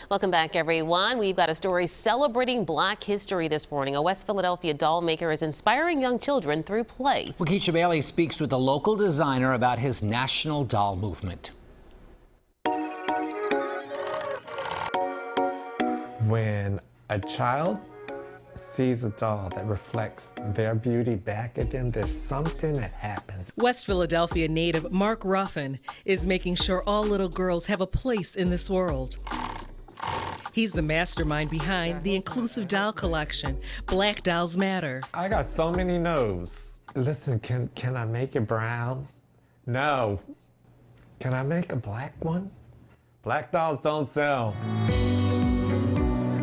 Welcome back, everyone. We've got a story celebrating Black history this morning. A West Philadelphia doll maker is inspiring young children through play. Keisha Bailey speaks with a local designer about his national doll movement. When a child sees a doll that reflects their beauty back at them, there's something that happens. West Philadelphia native Mark Ruffin is making sure all little girls have a place in this world. He's the mastermind behind the inclusive doll collection, Black Dolls Matter. I got so many no's. Listen, can I make it brown? No. Can I make a black one? Black dolls don't sell.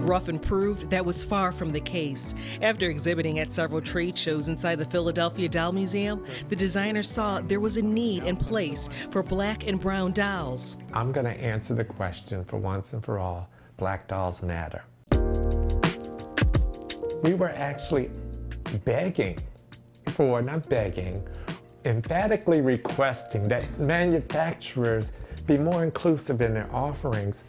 Ruffin proved that was far from the case. After exhibiting at several trade shows inside the Philadelphia Doll Museum, the designer saw there was a need and place for black and brown dolls. I'm going to answer the question for once and for all. Black dolls matter. We were actually begging for, not begging, emphatically requesting that manufacturers be more inclusive in their offerings.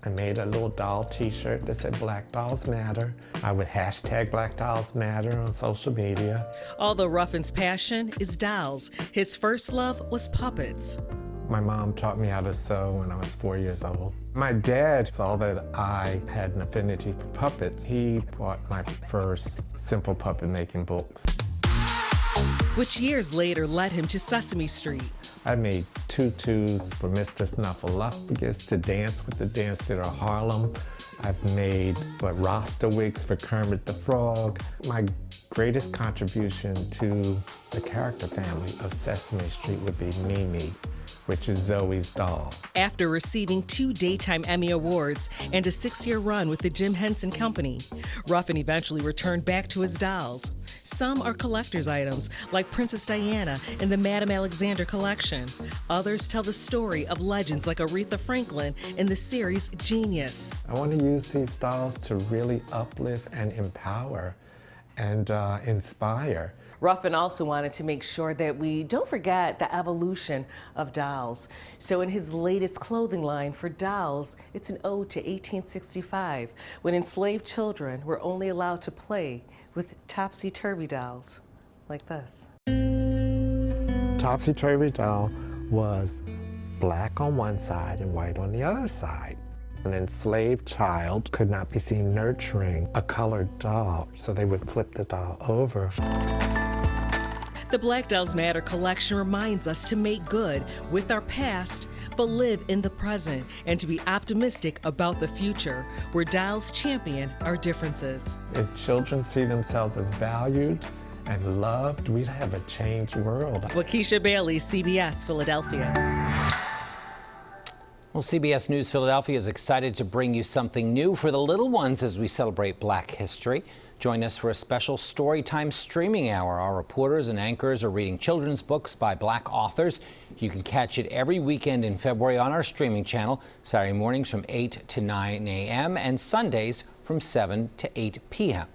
I made a little doll t-shirt that said Black Dolls Matter. I would hashtag Black Dolls Matter on social media. Although Ruffin's passion is dolls, his first love was puppets. My mom taught me how to sew when I was 4 years old. My dad saw that I had an affinity for puppets. He bought my first simple puppet making books, which years later led him to Sesame Street. I made tutus for Mr. Snuffleupagus to dance with the Dance Theater of Harlem. I've made Rasta wigs for Kermit the Frog. My greatest contribution to the character family of Sesame Street would be Mimi, which is Zoe's doll. After receiving 2 Daytime Emmy Awards and a 6-year run with the Jim Henson Company, Ruffin eventually returned back to his dolls. Some are collector's items, like Princess Diana in the Madame Alexander collection. Others tell the story of legends like Aretha Franklin in the series Genius. I want to use these dolls to really uplift and empower and inspire. Ruffin also wanted to make sure that we don't forget the evolution of dolls. So in his latest clothing line for dolls, it's an ode to 1865, when enslaved children were only allowed to play with topsy-turvy dolls like this. Topsy-turvy doll was black on one side and white on the other side. An enslaved child could not be seen nurturing a colored doll, so they would flip the doll over. The Black Dolls Matter collection reminds us to make good with our past, but live in the present, and to be optimistic about the future, where dolls champion our differences. If children see themselves as valued and loved, we'd have a changed world. Keisha Bailey, CBS Philadelphia. Well, CBS News Philadelphia is excited to bring you something new for the little ones as we celebrate Black history. Join us for a special Storytime streaming hour. Our reporters and anchors are reading children's books by Black authors. You can catch it every weekend in February on our streaming channel, Saturday mornings from 8 to 9 a.m. and Sundays from 7 to 8 p.m.